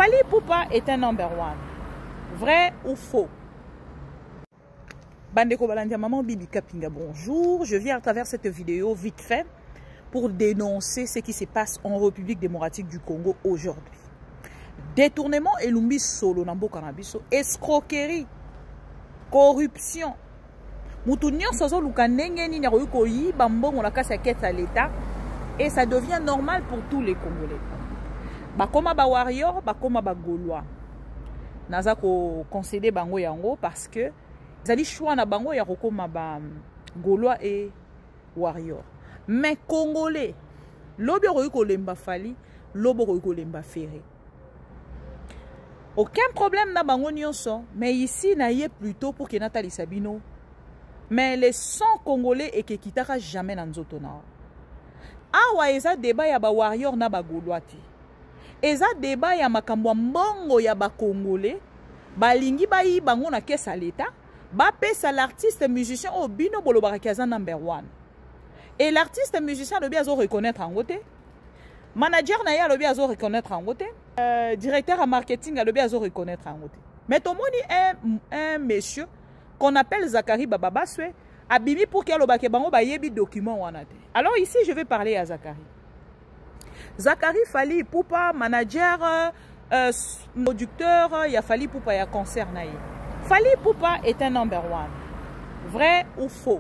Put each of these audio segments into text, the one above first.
Fally Ipupa est un number one. Vrai ou faux? Bandeko Balandia Maman Bibi Kapinga, bonjour. Je viens à travers cette vidéo vite fait pour dénoncer ce qui se passe en République démocratique du Congo aujourd'hui. Détournement et lumbi solo nambo canabiso, escroquerie, corruption. Moutounion sozo lukanenge ni nyaroyuko yi bambo on la casse à quête à l'État et ça devient normal pour tous les Congolais. Bakoma ba warrior, bakoma ba gaulois. Naza ko concéder bango yango parce que zali choix na bango ya kokoma ba gaulois et warrior. Mais Congolais, lobi royuko lemba Fally, lobo royuko lemba Ferré. Aucun problème na bango nyonso, mais ici na yé plutôt pour que Nathalie Sabino. Mais les 100 Congolais et que kitaka jamais na nzoto na. Awa eza débat ya ba warrior na ba gaulois ti. Eza débat ya makambo mbongo ya ba Congolais, balingi ba yi bango na kesa l'État, ba pesa l'artiste musicien au bino bolobaka kaza number 1. Et l'artiste musicien le bien reconnaître en côté. Manager na ya le bien reconnaître en côté. Directeur à marketing a le bien reconnaître en côté. Mais ton moni un monsieur qu'on appelle Zachary Bababaswe abimi pour qu'il y ait bango ba yebi document wanate. Alors ici je vais parler à Zachary. Zachary Fally Ipupa manager producteur il y a Fally Ipupa ya concert na ye. Fally Ipupa est un number 1. Vrai ou faux?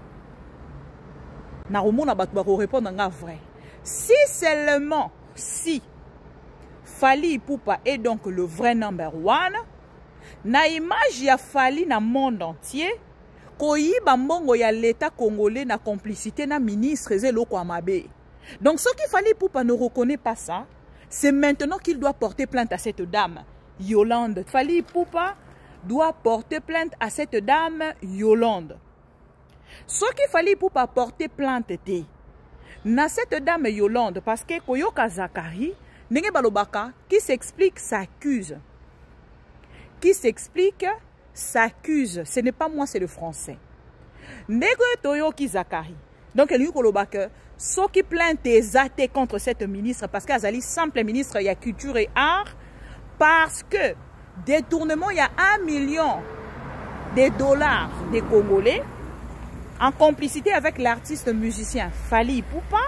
Na romona batu ba ko répondre nga vrai. Si seulement si Fally Ipupa est donc le vrai number 1, na image ya Fally na monde entier, koyiba mbongo ya l'État congolais na complicité na ministre Zeloko Amabe. Donc ce qui Fally Ipupa ne reconnaît pas ça, c'est maintenant qu'il doit porter plainte à cette dame, Yolande. Fally Ipupa doit porter plainte à cette dame, Yolande. Ce qui Fally Ipupa porter plainte était na cette dame Yolande parce que Koyoka Zachary Nenge Balobaka qui s'explique s'accuse. Qui s'explique s'accuse. Ce n'est pas moi, c'est le français. Nego Toyoki Zachary. Donc lui Kolobaka ce qui plainte exacté contre cette ministre parce qu'elle est simple ministre il y a culture et art parce que détournement il y a 1 million de dollars des Congolais en complicité avec l'artiste musicien Fally Ipupa.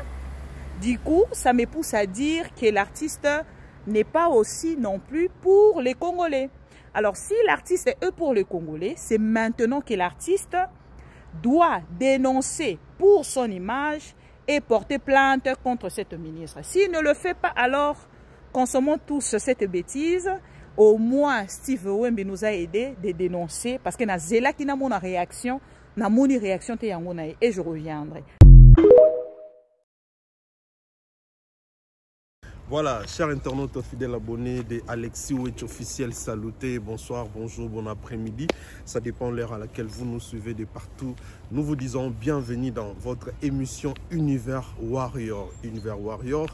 Du coup, ça me pousse à dire que l'artiste n'est pas aussi non plus pour les Congolais. Alors, si l'artiste est pour les Congolais, c'est maintenant que l'artiste doit dénoncer pour son image et porter plainte contre cette ministre. S'il ne le fait pas, alors consommons tous cette bêtise. Au moins, Steve Wembe nous a aidé de dénoncer parce que na zela qui n'a mon réaction. Na moni réaction te yango na et je reviendrai. Voilà, chers internautes fidèles abonnés de Alexis Wetch officiel, saluté, bonsoir, bonjour, bon après-midi. Ça dépend de l'heure à laquelle vous nous suivez de partout. Nous vous disons bienvenue dans votre émission Univers Warrior. Univers Warrior,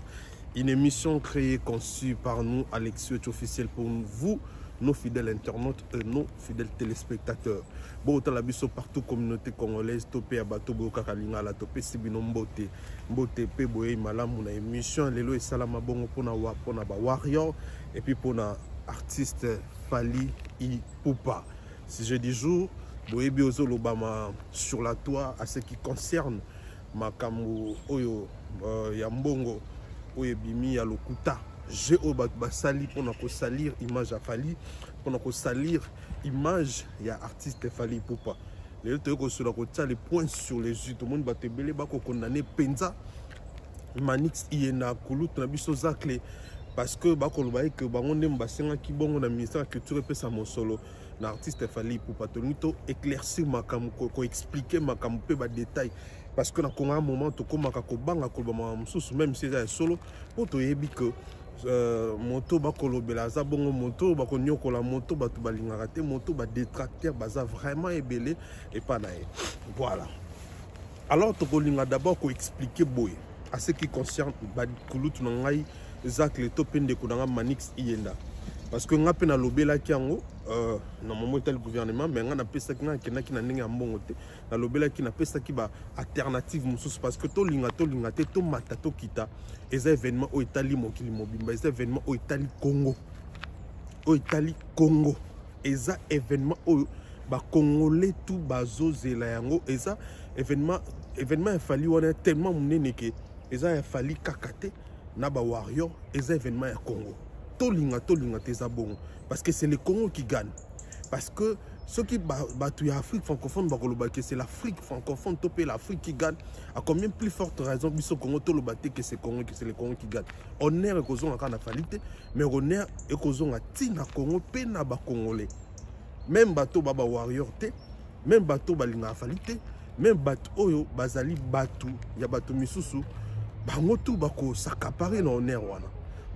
une émission créée, conçue par nous, Alexis Wetch officiel, pour vous, nos fidèles internautes et nos fidèles téléspectateurs. Bon, la biso partout communauté congolaise, topé à bateau boka kalinga la topé sibino mbote mbote pe boye malamu na émission lelo et salama bongo pona ba warrior et puis pona artiste Fally Ipupa. Si je dis jour, boye biozo lobama sur la toile à ce qui concerne makambo oyo ya mbongo oyo bimi ya lokuta. J'ai au basali pour nous salir image à Fally, pour nous salir image il y a artiste Fally Ipupa. Les autres sur les points sur les yeux, tout le monde va te belé bako condamné penza manix iena kulut na biso zakle parce que bako lobaye que bango ndem basenga ki bongo na ministère de la culture pe sa mosolo na artiste Fally Ipupa to nito éclaircir makam ko expliquer makam pe ba détail parce que na konga un moment to komaka ko banga ko ba msusu même si c'est solo pour to yebi que moto bakolo belaza bongo moto bakonyo la moto batu balingaka te moto ba détracteur baza vraiment ebelé et pas naé. Voilà. Alors to kolinga d'abord ko expliquer boy à ce qui concerne ba kulutu na ngai Zach le topende ko na manix ienda parce que nga pe na lobela kiango na moment tel gouvernement mais nga na pesa ki na ki na ndenge mbongo te na lobela ki na pesa ki ba alternative mususu parce que to linga te to mata to kita eza événement o etali mokili mobimba eza événement o etali Congo au Italie Congo eza événement au ba congolais tout bazo zela yango eza événement il fallait wana tellement munene que eza il fallait kakate na ba warrior eza événement ya Congo tolinga teza bon parce que c'est le Congo qui gagne parce que ceux qui battent l'Afrique francophone, c'est l'Afrique francophone, l'Afrique qui gagne. À combien plus forte raison, biso Congo, tout le batté que c'est le Congo qui gagne. On est reconnaissant à la qualité, mais on est reconnaissant à Tina Congo, pena ba Congolais. Même bateau baba warrior te, même bateau balinga qualité, même bateau oyo bazali bateau, ya bateau misusu, bango tout bako s'accaparer dans honneur wana.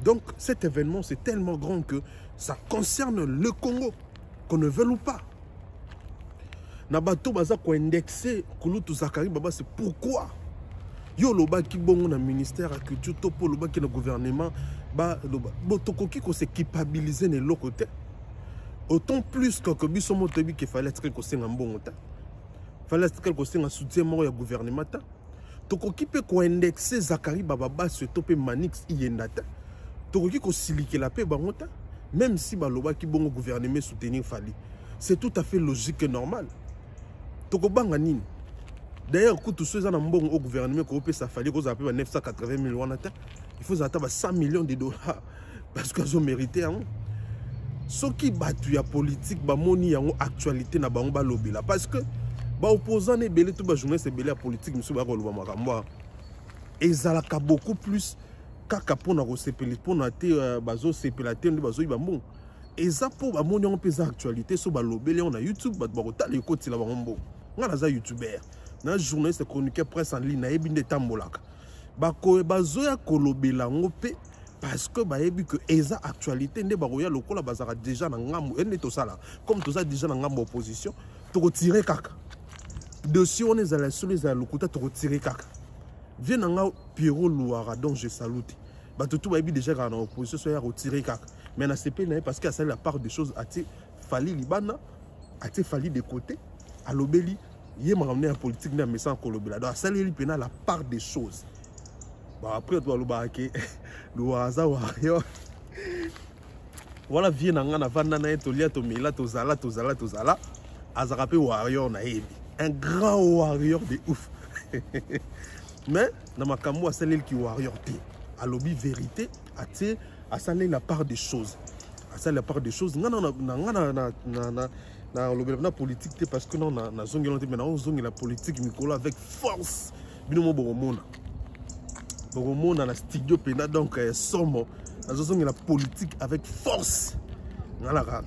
Donc cet événement c'est tellement grand que ça concerne le Congo, qu'on ne veut ou pas. Na bato baza ko indexer Kulutu Zakari Baba c'est pourquoi yo loba ki bongo na ministère de la culture topo loba ki na gouvernement ba loba botokoki ko se culpabiliser ne lokote autant plus que biso motobi qu'il fallait être ko senga mbongo ta fallait être ko senga soutien mo ya gouvernement ta tokoki pe ko indexer Zakari Baba ba se topé Manix yenda ta tokoki ko silikela pe bango ta même si ba loba ki bongo gouvernement soutenir fali c'est tout à fait logique et normal. D'ailleurs, quand tous ceux qui au gouvernement qui ça fallait qu'ils appellent 980 millions de dollars, il faut attendre 100 millions de dollars parce qu'ils ont mérité. Ceux qui battent la politique, ils ont actualité na bango lobby là parce que les opposants ne belé tout journée c'est belé la politique monsieur ba koloba makambo. Ezalaka beaucoup plus kaka pona ko sepeli pona te bazo sepelate ndi bazo ibambo. Eza po ba moni on pesa actualité so ba lobby on a YouTube ba kotala ekoti la bango. On a YouTuber, un journaliste chroniqueur presse en ligne, il y a des tambolaka. Bazoya kolobela ngope parce que baebi que eza actualité ne baroya lokola bazara déjà na ngambo ene to sala comme to ça déjà na ngambo opposition to retirer kaka. Dossier on est à la solution à lokuta to retirer kaka. Vient nga Pierrot Louara donc je salue. Ba tout baebi déjà en opposition so ya retirer kaka. Mais na CP na parce que ça la part des choses a fali libana a fali de côté. À l'obéli, il m'a ramené en politique, mais sans colobéla. Donc, ça, il y a la part des choses. Bon, après, tu vas le barquer. Le hasard, voilà, viens dans la vanne, tolia, tomila, tozala. Azarapé warrior, un grand warrior de ouf. Mais, dans ma camo, c'est lui qui warrior. À l'obéli, vérité, à ça, la part des choses. À ça, la part des choses. La politique parce que non na zone la politique Nicolas avec force binomo boromona na studio pena donc somo na zone la politique avec force ngala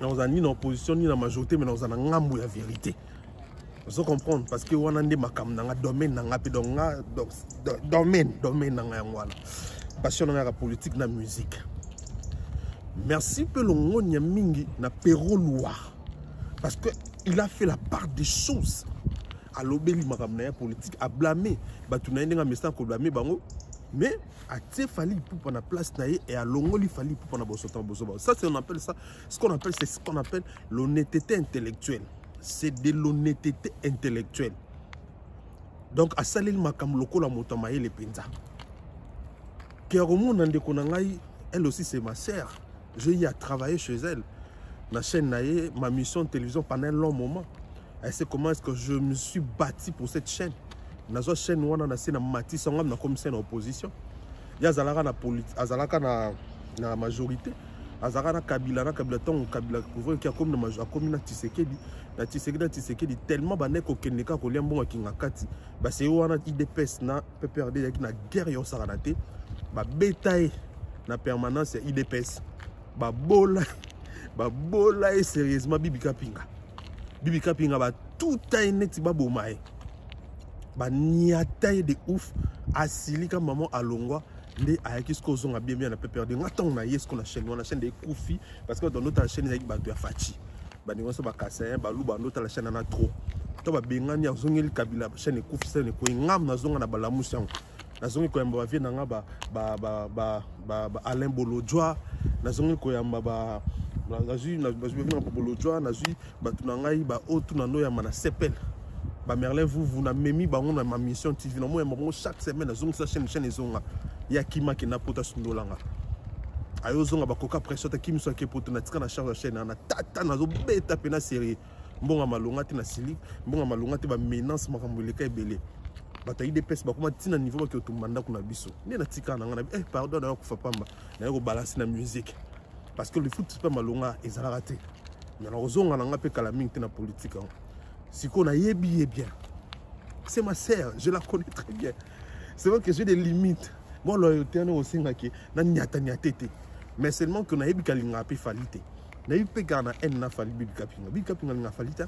nous a ni en opposition ni la majorité mais nous en ngambo la vérité vous comprendre parce que on a des makam na domaine na pe donc domaine na ngwana passion na la politique na musique merci pe longo nya mingi na Pierrot Louara. Parce qu'il a fait la part des choses. À l'obéli, ma politique a blâmé. Mais à Tché Fali pour prendre la place et à Longo il fallait pour prendre la ça on appelle ça ce qu'on appelle l'honnêteté intellectuelle. C'est de l'honnêteté intellectuelle. Donc à Salil Makam Loko la Motamaye les Penza. Kéromo Nandekonangai, elle aussi c'est ma sœur. J'ai eu à travailler chez elle. La chaîne naïe, ma mission de télévision pendant un long moment. Elle sait comment est-ce que je me suis bâti pour cette chaîne. Dans cette chaîne, on a une mati, on a comme c'est une opposition. Il y a Zalaka na majorité. Azara Kabila ton Kabila qui a comme na Tshisekedi tellement bané ko keneka ko liambo ki ngakati. Ba c'est wana IDPS na PPRD na guerre yo saranate. Ba betaille na permanence IDPS. Ba bola et sérieusement Bibi Kapinga ba tout a net ba bomae ba niataye de ouf asilika maman alongwa nde ayaki sko zonga bien na PPRD ngaton na yes ko na chaîne de Koufi parce que dans notre chaîne il y a ba to Fachi ba ni so ba Kassin ba luba notre la chaîne na trop to ba bengani azongeli Kabila chaîne Koufi ça ne ko ngam na zonga na balamusi na zongi ko yamba vie na nga ba Alain Bolodjoa na zongi ko yamba ba nazui na Bolodjoa nazui ba tunangai ba otunano ya mana sepel ba Merlin vous na memi ba on a ma mission TV na moi chaque semaine na zongi sa chaîne zonga ya kima ki na pota sundolanga ayozonga bakoka pression ta kimiso ke poto na tika na charge chaîne na tata nazo beta pena série mbonga malonga te na sili mbonga malonga te ba menace makambo leka ebele bato IDPS bakoma tina niveau ba ke otumanda kuna biso ne na tika na ngana pardon na ko fa pamba na ko balancer na musique parce que le foot c'est pas malonga ezala raté mais na ozonga na nga pe kala mingi te na politique si qu'on a yebi bien c'est ma sœur je la connais très bien c'est vrai que j'ai des limites bon loyauté on aussi ngaki na nyata nyatete mais seulement que na yebi kalinga pe falite na yebi pe kana en na fali bibi kapinga nga falita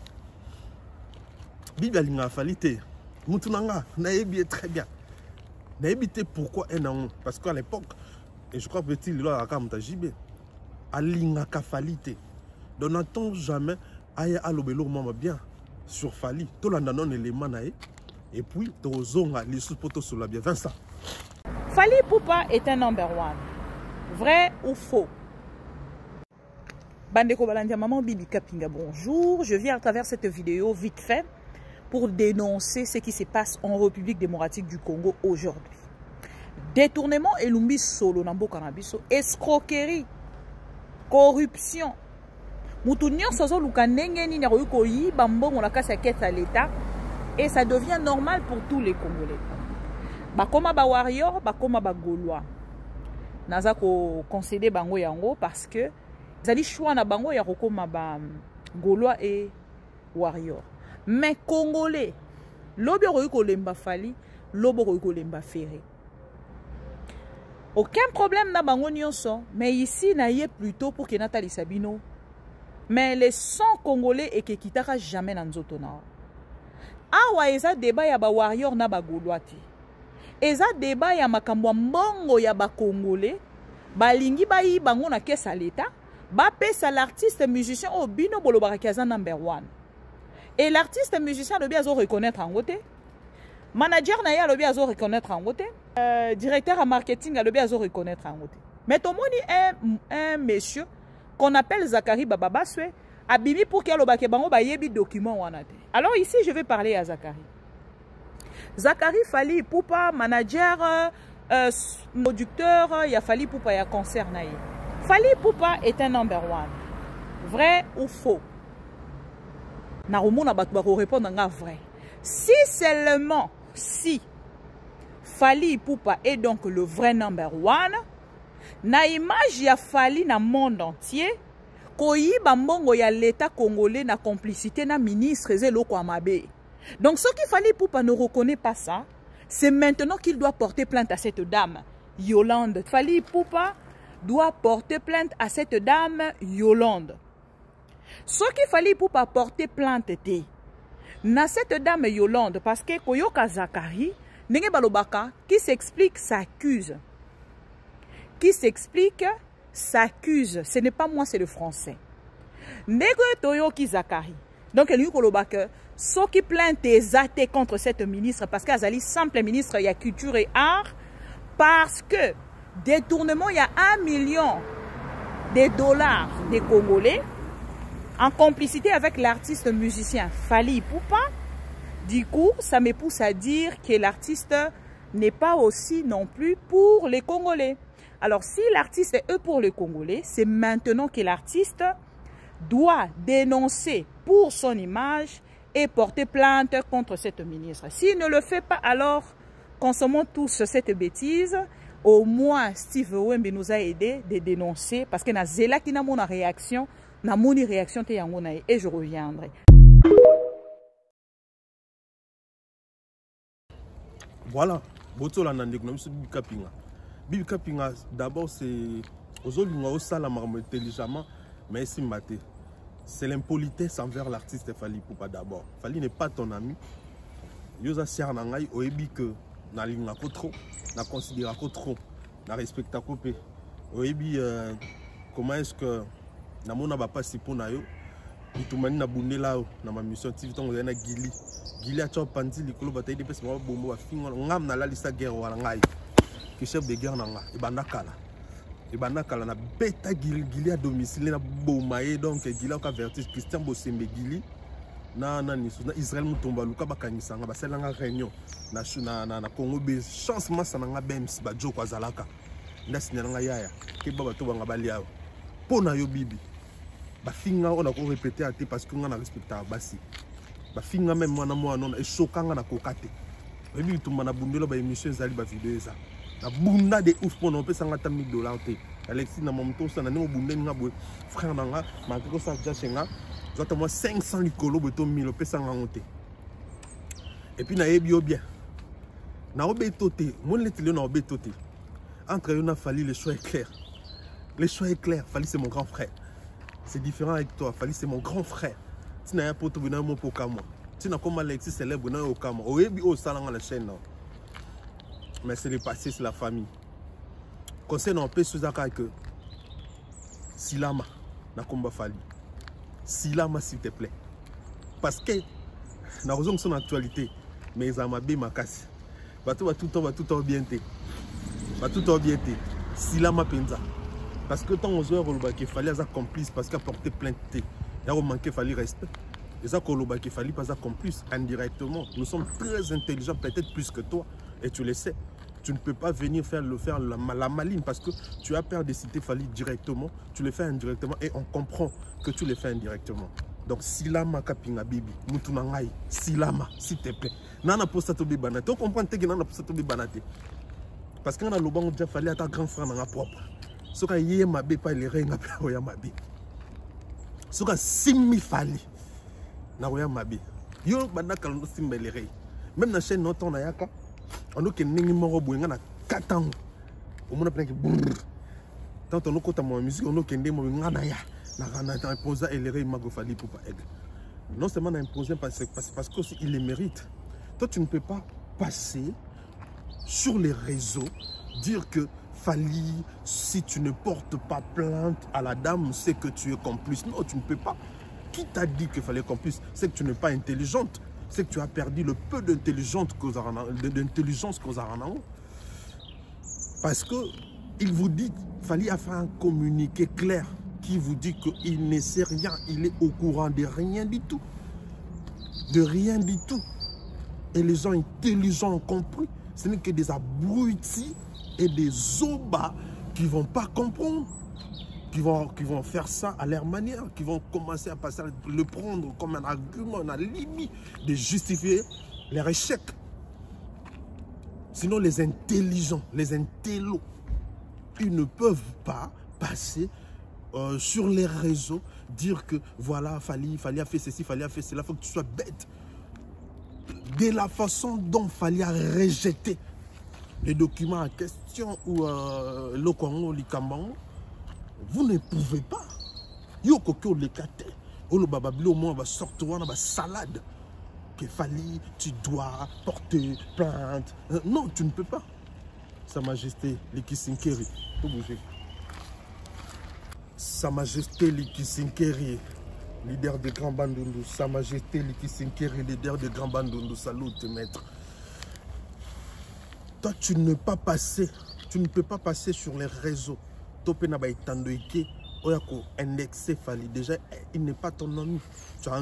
bibi alinga falite mutu nanga na yebi très bien na yebi te pourquoi en parce qu'à l'époque et je crois petit le la kamta jibe alinga ka falite donc n'attend jamais aya alobelo mama bien sur fali to landa non élément nae et puis tozonga les sous-poto sur la bien Vincent. Fally Ipupa est un number one. Vrai ou faux? Bandeko Balandia Maman Bibi Kapinga, bonjour. Je viens à travers cette vidéo vite fait pour dénoncer ce qui se passe en République démocratique du Congo aujourd'hui. Détournement et lumbi solo nambo cannabis, escroquerie, corruption. Moutounion sozo lukanenge ni naroyuko yi bambo on la casse à quête à l'État et ça devient normal pour tous les Congolais. Bakoma ba warrior, bakoma ba gaulois. Naza ko concéder bango yango parce que zali choix na bango ya kokoma ba gaulois et warrior. Mais Congolais, lobi royuko lemba Fally, lobo royuko lemba Ferré. Aucun problème na bango nyonso, mais ici na yé plutôt pour que Nathalie Sabino. Mais les 100 Congolais et qui quittera jamais dans Nzotona. Awa eza débat ya ba warrior na ba gaulois ti. Eza débat ya makambo mbongo ya ba Congolais, balingi ba yi bango na kesa l'État, ba pesa l'artiste musicien au bino bolobaka kaza number 1. Et l'artiste musicien le bien zo reconnaître en côté. Manager na ya le bien zo reconnaître en côté. Directeur en marketing le bien zo reconnaître en côté. Mais tout le monde un monsieur qu'on appelle Zachary Bababaswe, abimi pour qu'il y ait des documents. Alors ici, je vais parler à Zachary. Zachary Fally Ipupa, manager, producteur, il y a Fally Ipupa, il y a concert. Fally Ipupa est un number one. Vrai ou faux? Narumuna Batbaro répond à vrai. Si seulement, si Fally Ipupa est donc le vrai number one, na image ya Fally na monde entier koyiba mbongo ya l'État congolais na complicité na ministre Zeloko Amabe. Donc ce qu'il Fally Ipupa ne reconnaît pas ça, c'est maintenant qu'il doit porter plainte à cette dame Yolande. Fally Ipupa doit porter plainte à cette dame Yolande. Ce qu'il Fally Ipupa porter plainte té na cette dame Yolande parce que koyoka Zachary ndenge balobaka qui s'explique s'accuse. Qui s'explique, s'accuse. Ce n'est pas moi, c'est le français. Nego Toyoki Zachary. Donc, il y a ceux qui plaintent des athées contre cette ministre parce qu'elle est simple ministre, il y a culture et art. Parce que détournement, il y a 1 million de dollars des Congolais en complicité avec l'artiste musicien Fally Ipupa. Du coup, ça me pousse à dire que l'artiste n'est pas aussi non plus pour les Congolais. Alors, si l'artiste est pour les Congolais, c'est maintenant que l'artiste doit dénoncer pour son image et porter plainte contre cette ministre. S'il ne le fait pas, alors consommons tous cette bêtise. Au moins, Steve Wembe nous a aidé de dénoncer parce que na zela qui n'a mon réaction, na mon réaction et je reviendrai. Voilà, botola nande kuna biso kapinga. Bibi Kapinga, d'abord, c'est intelligemment, mais c'est l'impolitesse envers l'artiste Fally Ipupa d'abord. Fally n'est pas ton ami. Yosa Siarnangai, oebi que na linga trop, na considéra trop, na respecta kopé. Oebi comment est-ce que na mona ba passer pour na yo, itumani na bundela na ma mission TV tongo na gili. Gili a chop pandi likolo bataille de pes mo bombo wa fingo ngam na la lista guerre wala ngai. Que chef de guerre nanga et banakala na beta gili à domicile na bomaye donc gili a averti Christian Bosembe gili na Israël mutomba luka bakanisa nga baselanga réunion na Congo be chance masa nanga bems ba joko azalaka ndasinanga yaya ke baba to banga balia pona yo bibi ba finga on a ko répéter à parce que on a respecté basi ba finga même mwana mwana na esokanga na kokate bibi to mana bundelo ba émission zali ba vidéo ça na bunda de ouf pona pesa ngata $1000 te Alexis na momto ça na ngo bundeni nga boy frère nanga ma ko ça déjà chenga zata moi 500 likolo beto 1000 pesa nga ngote et puis na yebi yo bien na obetoté mon lettre na obetoté entre eux, Fali, le choix est clair. Le choix est clair. Fali, c'est mon grand frère. C'est différent avec toi. Fali, c'est mon grand frère. Tu n'as pas de mon pour moi. Tu n'as comme Alexis célèbre au Kama. Au Ebi, au salon à la chaîne. Mais c'est le passé, c'est la famille. Concernant un peu ce que Silama n'a combat Fali. Silama, s'il te plaît. Parce que, dans raison de son actualité, mais Amabé m'a cassé. Va tout en bien. Bah tout en bien Silama penza parce que tant aux heures qu'il fallait être complice parce qu'il a porté plainte il y a manqué fallait respect et ça qu'il fallait pas être complice indirectement. Nous sommes très intelligents peut-être plus que toi et tu le sais. Tu ne peux pas venir faire la maline parce que tu as peur de citer Fali directement, tu le fais indirectement et on comprend que tu le fais indirectement. Donc Silama kapinga bibi mutunangai Silama s'il te plaît nana posta to bibanate tu comprends que nana posta to bibanate. Parce qu'on a le bon déjà fallu à ta grand frère dans la propre. Ce que y ma bé pas les reins à oya ma bé. Ce que simi fali na oya ma bé. Yo banda kalon simbe les reins. Même na chaîne noton na yaka. On a que ningi moro boinga na 4 ans. Au moins plein que tant on a côté mon musique on a que ndé mo ngana ya. Na imposer et les reins mago fali pour pas aider. Non seulement na imposer parce que il les mérite. Toi tu ne peux pas passer sur les réseaux, dire que Fali, si tu ne portes pas plainte à la dame, c'est que tu es complice. Non, tu ne peux pas. Qui t'a dit qu'il fallait complice? C'est que tu n'es pas intelligente. C'est que tu as perdu le peu d'intelligence que vous avez en. Parce que il vous dit, Fali a fait un communiqué clair qui vous dit qu'il ne sait rien, il est au courant de rien du tout. De rien du tout. Et les gens intelligents ont compris. Ce n'est que des abrutis et des obas qui ne vont pas comprendre, qui vont faire ça à leur manière, qui vont commencer à passer, le prendre comme un argument, un alibi de justifier leur échec. Sinon, les intelligents, les intellos, ils ne peuvent pas passer sur les réseaux, dire que voilà, Fali a fait ceci, Fali a fait cela, il faut que tu sois bête. De la façon dont Fali a rejeté les documents en question ou le Congo, le Cameroun, vous ne pouvez pas. Yo koko le kate, ou le babablo moi va sortir dans la salade. Que Fali, tu dois porter plainte. Non, tu ne peux pas. Sa Majesté Liki Sinkeri, tout bouger. Sa Majesté Liki Sinkeri, leader de Grand Bandundu. Sa Majesté Liki Sinkeri, leader de Grand Bandundu. Salut, maître. Toi, tu ne peux pas passer sur les réseaux. Topé na ba itandoike, oyako indexé Fali. Déjà, il n'est pas ton ami. Tu es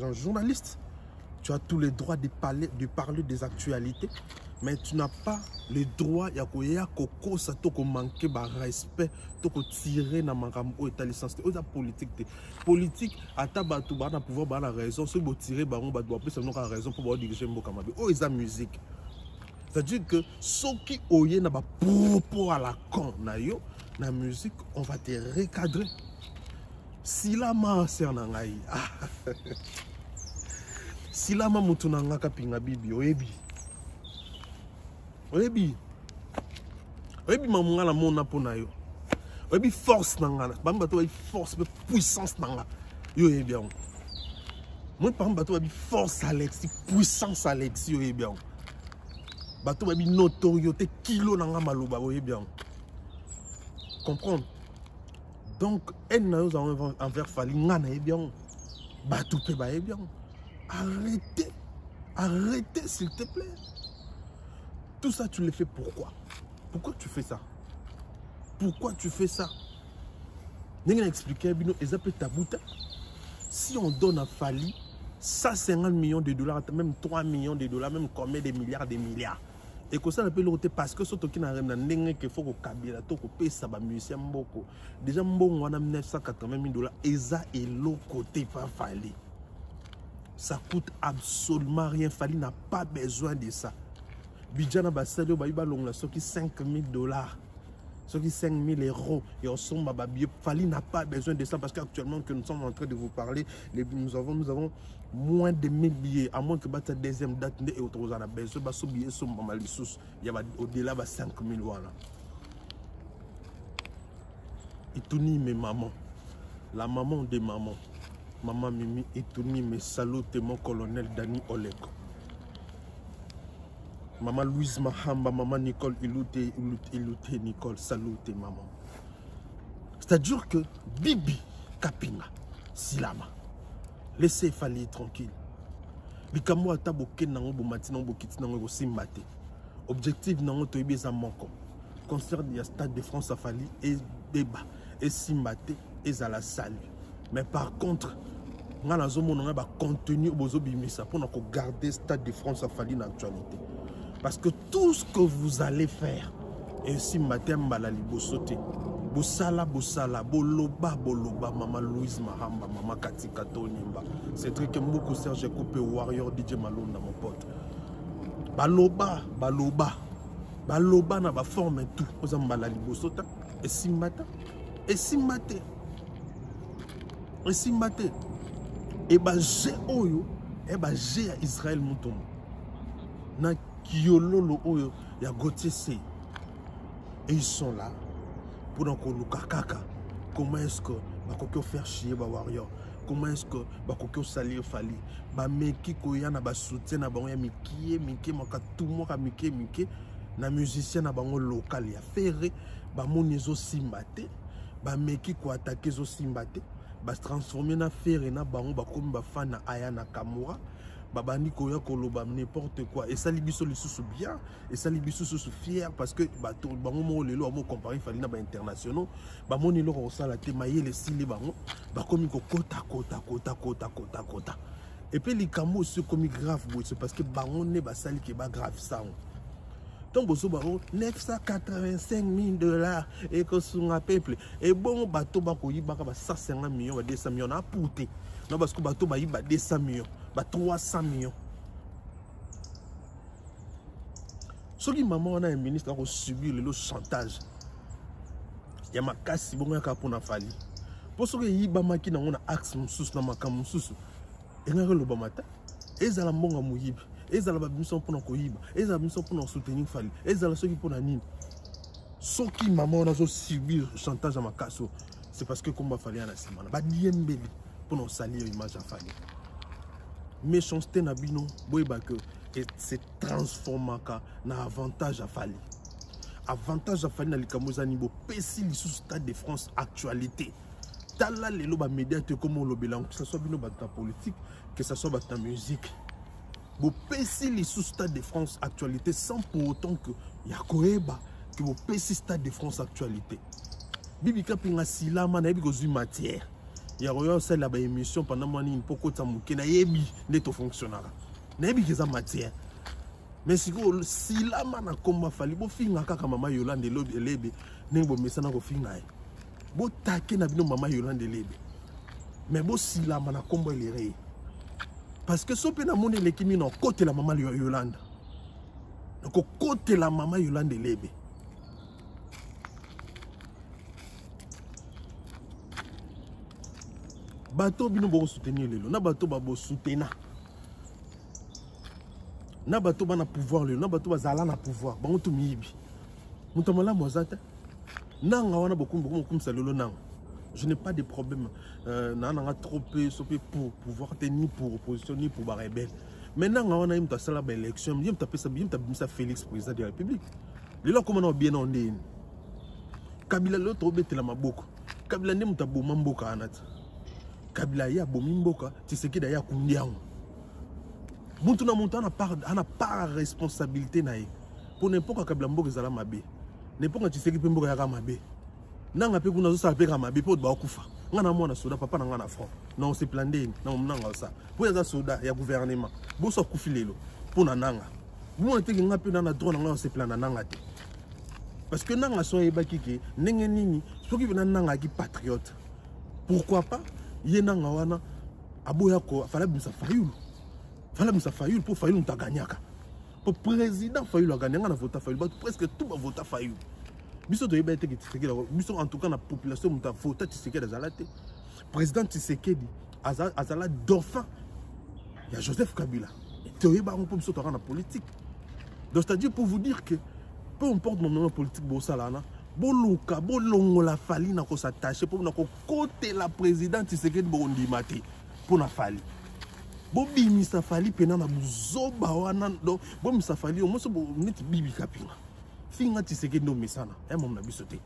un journaliste. Tu as tous les droits de parler des actualités. Mais tu n'as pas le droit de ça manquer de respect, de tirer dans ma licence. C'est politique. Politique, à ta na pouvoir avoir la raison. Si vous tirez, vous avez la raison pour diriger le Mokamabe. Oh, c'est la musique. C'est-à-dire que ceux qui ont un propos à la con, la musique, on va te recadrer. Si la main c'est en angaï, si la main moutunanga kapinga bibi, oebi. Oebi mamunga la mona pona yo. Oebi force nanga, bamba to force, puissance nanga. Yo e bien. Moi bamba to force Alexis, puissance Alexis yo e bien. Bato oebi notoriété kilo nanga maloba yo e bien. Comprendre. Donc nous avons envers Fali ngana e bien. Bato pe ba e bien. Arrêtez s'il te plaît. Tout ça, tu le fais pourquoi? Pourquoi tu fais ça? Pourquoi tu fais ça? Si on donne à Fali 150 millions de dollars, même 3 millions de dollars, même combien de milliards, Et que ça n'a pas l'autre parce que surtout qui n'a rien d'engagé qu'il faut que Kabila to que paye ça ba musicien mboko. Déjà mbongo on a 980 000 $. Et ça est l'autre côté pas Fali. Ça coûte absolument rien. Fali n'a pas besoin de ça. Bidjana Bassadio ba iba longa ce qui 5 000 $. Ce qui 5 000 €. Et on sommes à Fali n'a pas besoin de ça parce qu'actuellement que nous sommes en train de vous parler, nous avons moins de 1000 billets. À moins que la deuxième date et autres on a besoin de billets sont pas mal sous. Il y a au-delà de 5 000 $. Et tout ni mes mamans. La maman des mamans. Maman Mimi et tout ni mes salutes mon colonel Dani Oleko. Maman Louise Mahamba, maman Nicole Ilouté, Nicole, salute maman. C'est-à-dire que Bibi Kapinga, Silama, laissez Fali tranquille. Likamo ataboke nango bomati nango bokiti nango bosimbate. Objectif nango toyebi za moko. Concert du Stade de France à Fali et débat et simbate et za la salle. Mais par contre, on a un contenu pour garder Stade de France à Fali dans l'actualité. Parce que tout ce que vous allez faire, et si matin balali bosote, bosala, boloba, maman Louise Mahamba, maman Kati Kato Nimba, c'est très que beaucoup Serge Coupé Warrior DJ Malone dans mon pote. Baloba na ba forme tout, aux ambalali bosota, et si matin, et j'ai oyo, j'ai Israël Mouton. Na Kiololo oyo ya Gauthier C. Et ils sont là pour donc kaka. Comment est-ce que bakoko faire chier ba warrior? Comment est-ce que bakoko salir Fali? Ba meki koya na ba soutien na bango ya miki maka tout moka miki na musicien na bango local ya ferré ba monizo simbate ba meki ko attaquer zo simbate ba transformer na ferré na bango ba komi ba fan na Aya Nakamura. Babani koya koloba n'importe quoi et ça libiso le sous bien et ça libiso sous fier parce que bato bango lelo amo comparer Fali na ba internationaux ba moni lo ko sala te maye les sili bango ba komi ko kota et puis les camo se komi grave c'est parce que bango ne ba sali ki ba grave ça donc bozo ba 985 000 $ et que sunga peuple et bon bato ba ko yiba ka ba 150 millions ba 200 millions na pouté non parce que bato ba yiba 200 millions 300 millions. Ce qui maman on a un ministre qui a subi le chantage. Il y a ma casse bon ya pour na Fali. Pour ce que yiba maki na on a axe mususu na makamu mususu. Et na le bamata. Ezala mbonga muyibi. Ezala ba mission pour na ko yiba. Ezala mission pour na soutenir Fali. Ezala ceux qui pour na nini. Ce qui maman on a subi le chantage à ma casse. C'est parce que comme Fali na simana. Ba diembeli pour nous salir image à Fali. Méchanceté na bino boyeba que c'est transformé na avantage à Fali. Avantage à Fali na likamoza nibo pesi li sous Stade de France actualité. Tala lelo ba média te comme le bilan que ce soit bino ba ta politique, que ce soit ba ta musique. Bo pesi li sous Stade de France actualité sans pour autant que ya koeba que bo pesi Stade de France actualité. Bibi Kapinga Silama na biko zu matière. Il y a eu celle là émission pendant mon une poko tamuke na yebi neto fonctionnera na yebi keza matière mais si la mana komba Fali bo finga kaka mama Yolande lebe nengo mesana ko finga bo take na bino mama Yolande lebe mais bo si la mana komba lere parce que so pe na monde le kimi no côté la mama Yolande donc côté la mama Yolande lebe. Bateau bino bo soutenir lelo na bateau ba bo soutenir na bateau ba na pouvoir lelo na bateau ba zala na pouvoir ba mutu miyibi mutu mala mozata nanga wana beaucoup ça lelo nanga je n'ai pas de problème nanga trop peu pour pouvoir tenir pour opposition ni pour ba rebelle mais nanga wana imta sala ba élection imta pesa imta Félix président de la République lelo comment on bien ondé Kabila lo to betela maboko Kabila ne muta bo mamboka anata Kabila ya bomimboka Tshisekedi ya kundiango muntu na muntu ana part responsabilité na ye pour n'importe Kabila mboka zala mabe n'importe Tshisekedi pe mboka ya mabe nanga pe kuna zo sa pe ka mabe po ba kufa ngana mwana soda papa na ngana front non c'est plandé non nanga ça pour ya soda ya gouvernement bo so kufi lelo pour na nanga Vous avez un peu dans la drone, on se plaint dans la tête. Parce que dans la soirée, il y a des patriotes. Pourquoi pas? Il y a des aboyako, il fallait que ça faille. Il fallait que ça faille pour faillir nous gagner. Pour le président faillir la gagner, on a voté faillir. Presque tout va voter faillir. En tout cas, la population a voté Tshisekedi. Le président Tshisekedi a dauphin. Il y a Joseph Kabila. Il y a un politique. Donc, c'est-à-dire pour vous dire que peu importe mon nom politique, Boluka, Bolongola Fali n'a pas s'attacher pour n'a côté la présidente Tshisekedi Burundi mati pour na Fali. Bobi Misa Fali pena na buzoba wana donc bo Misa Fali au moins so net bibi kapinga. Finga Tshisekedi no mesana, mom na bisote.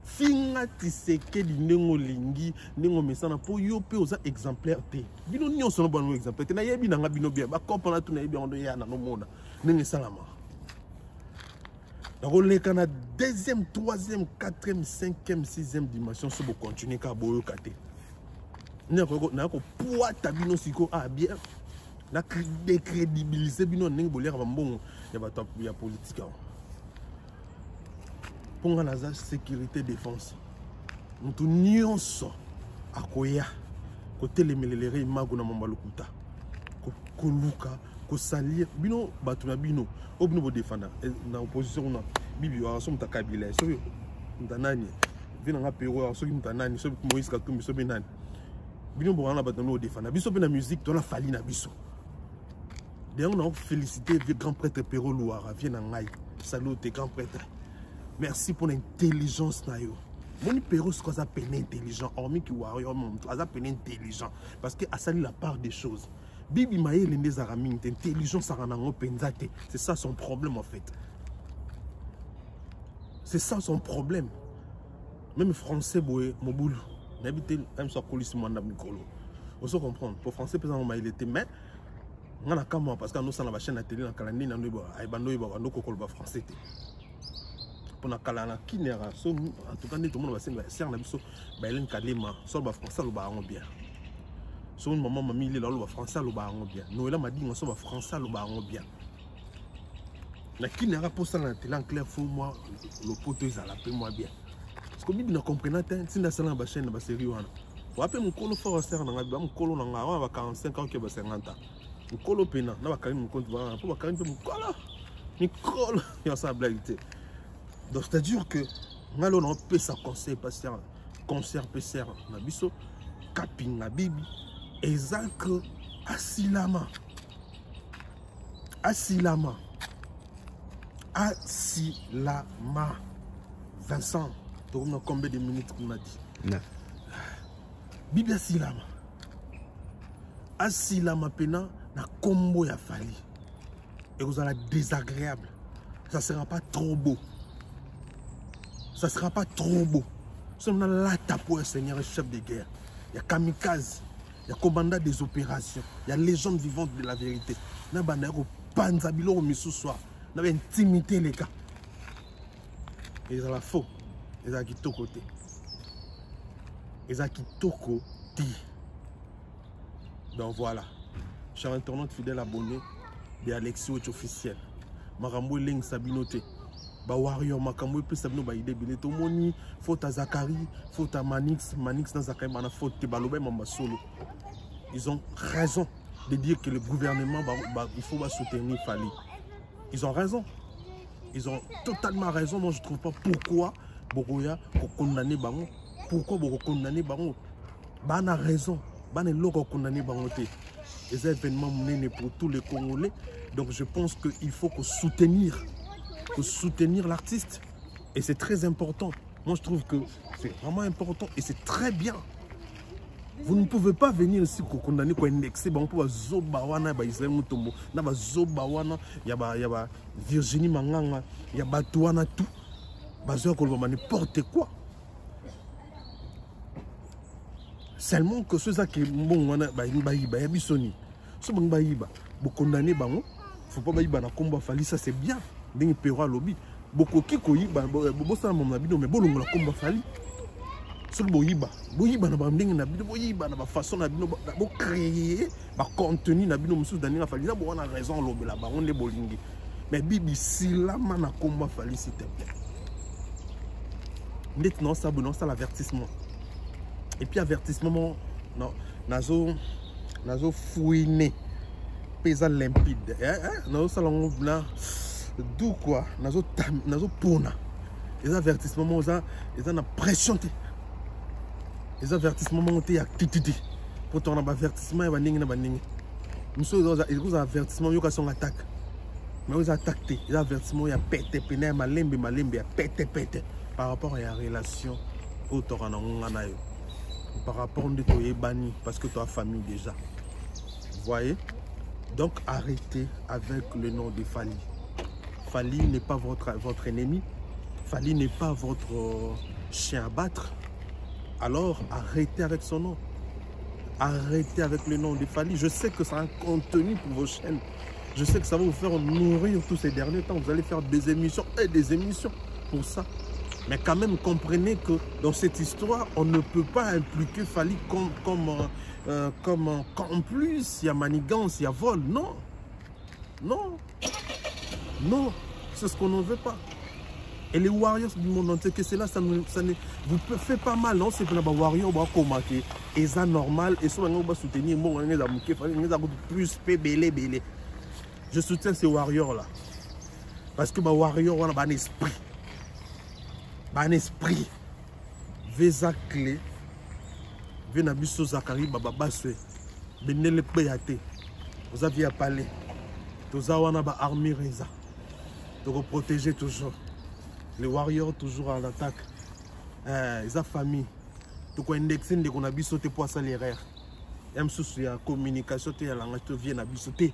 Finga Tshisekedi nengo lingi, nengo mesana pour yo pe oza exemplaire te. Bino nyonso no bon exemplaire te na yebi na ngabino bien ba comprendre tout na yebi on ya na no monde. Nenge salama. Donc, on est dans la deuxième, troisième, quatrième, cinquième, sixième dimension. Si vous continuez à vous faire, vous avez pouvoir tabino siko ah bien, na décrédibiliser bino neng boler bon il y a politique. Pour la sécurité défense, nous tous so akoya côté les melelere imago na mambalukuta ko luka ko salir bino batuna bino obino bo défendre na opposition na bibi wa so mutakabila so mutanani vina nga pero so mutanani so Moïse Katumbi so benani bino bo wana batuna bo défendre biso pe na musique to la fali na biso d'ailleurs on a félicité le grand prêtre Pero Louara vient na ngai salut tes grand prêtre merci pour l'intelligence na yo mon Pero ce qu'on appelle intelligent hormis qui warrior mon ça appelle intelligent parce que a sali la part des choses. Bibi Maye les aramis intelligence c'est ça son problème en fait. C'est ça son problème. Même français boy moboul n'habite même sur colis manda micro. On se comprendre pour français pesant il était mais on a comme parce que nous sommes la chaîne à télé dans calendrier na ndo ay bando iba ndo kokolo ba français té. Pour na kalana kinera so en tout cas tout le monde va senga ser na biso ba elen kalema so ba français lo ba bien. Son maman m'a mis le français le baron bien. Noël m'a dit on soit français le baron bien. La qui n'aura pas ça dans la télé en clair faut moi le poteau ils l'appelle moi bien. Parce que bibi ne comprenait pas si na sala ba chaîne ba série wana. Wa pe mon colo forestière na ba mon colo na nga ba 45 ans que ba 50 ans. Mon colo pena na ba karim mon compte ba pour ba karim mon colo. Ni colo il y a ça blague. Donc c'est-à-dire que ngalo na pe ça conseil patient concert PCR na biso kapinga bibi Ezak Asilama. Vincent, tu as combien de minutes qu'on a dit? 9. Bibi Asilama. Asilama pena na combo ya fali. Et vous allez désagréable. Ça sera pas trop beau. Ça sera pas trop beau. Si on a là pour un seigneur et chef de guerre. Il y a kamikaze. Il y a commandant des opérations, il y a légende vivante de la vérité. Il y a panzabilo au missoussoir, il y a intimité les gars. Et ils ont la faux, ils ont quitté côté. Ils ont quitté côté. Donc voilà, chers internautes fidèles abonnés de Alexis Wetch officiel. Marambo Leng Sabinote. Ba warrior makambo pe sabino ba ide bile to moni faute à Zakari faute à Manix dans Zakari bana faute baloba mamba solo. Ils ont raison de dire que le gouvernement il faut soutenir Fali. Ils ont raison. Ils ont totalement raison. Moi je trouve pas pourquoi Bogoya pour condamner Bango. Pourquoi Bogo condamner Bango? Bana raison. Bana loko condamner Bango té. Les événements menés pour tous les Congolais. Donc je pense qu'il faut soutenir l'artiste. Et c'est très important. Moi, je trouve que c'est vraiment important et c'est très bien. Vous ne pouvez pas venir ici pour condamner, pour indexer. On peut Zobawana, Israël Mutombo, Zobawana, il y a Virginie Manganga, il y a Batouana, tout. N'importe quoi. Seulement que ceux qui bon, il y a Bissoni. Ce qui est condamné, il ne faut pas que combat Fali, ça c'est bien. Des péro lobby. Beaucoup qui koyiba, bossa mon habit, mais bon, on la combat Fali. Ce boyiba na banding na bido boyiba na ba façon na bino ba créer ba contenu na bino musu dani na Fali. Là, on a raison lobby là, on les bolingi. Mais Bibi, si là, man, combat Fally, s'il te plaît. Non, ça, l'avertissement. Et puis, avertissement, non, nazo fouiné, paysan limpide. Nazo salon là, d'où quoi, nazo pona. Les avertissements, ils ont pression. Les avertissements, ils ont activité. Pour ton avertissement, ils vont venir. Nous avons avertissement, ils ont attaque. Mais ils ont attaqué. Les avertissements, ils ont pété, péné, malembe, pété. Par rapport à la relation, par rapport à ton bani, parce que tu as famille déjà. Vous voyez? Donc arrêtez avec le nom de Fally. Fally n'est pas votre ennemi. Fally n'est pas votre chien à battre. Alors arrêtez avec son nom. Arrêtez avec le nom de Fally. Je sais que ça a un contenu pour vos chaînes. Je sais que ça va vous faire nourrir tous ces derniers temps. Vous allez faire des émissions et des émissions pour ça. Mais quand même, comprenez que dans cette histoire, on ne peut pas impliquer Fally comme en plus, il y a manigance, il y a vol. Non. Non. Non. C'est ce qu'on ne veut pas. Et les Warriors du monde entier, que c'est là, ça ne vous faites pas mal, non? C'est que les Warriors vont combattre. Et ça normal. Et ça, on va soutenir. Plus belé. Je soutiens ces Warriors-là. Parce que les Warriors ont un esprit. Un esprit. Veza clé. Venabiso Zakari Baba Baswe. Benele Peyate. Vous aviez à parler. Vous avez une armée Reza. Donc protéger toujours. Les warriors toujours en attaque. Ils ont famille. Donc indexer de qu'on a bis sauté pour salaire. Même si il y a communication, il y a la langue qui vient à bis sauter.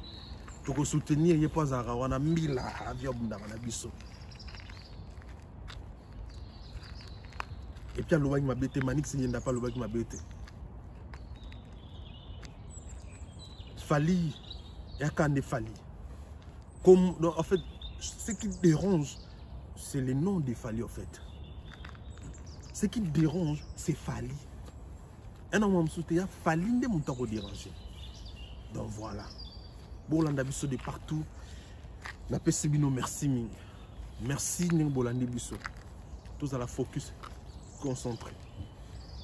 Donc soutenir, il n'y a pas à on a 1000 avions dans la bis. Et puis, le m'a bêté, Manik, s'il n'y a pas le qui m'a bêté. Fally, il y a qu'un Fally. Comme, en fait, ce qui dérange, c'est le nom de Fally, en fait. Ce qui dérange, c'est Fally. Un homme m'a soutenu, Fally ne m'a pas dérangé. Donc voilà. Bon, on a vu de partout. On a merci. Merci, Bolandi Bisso. Tous à la focus. Concentré.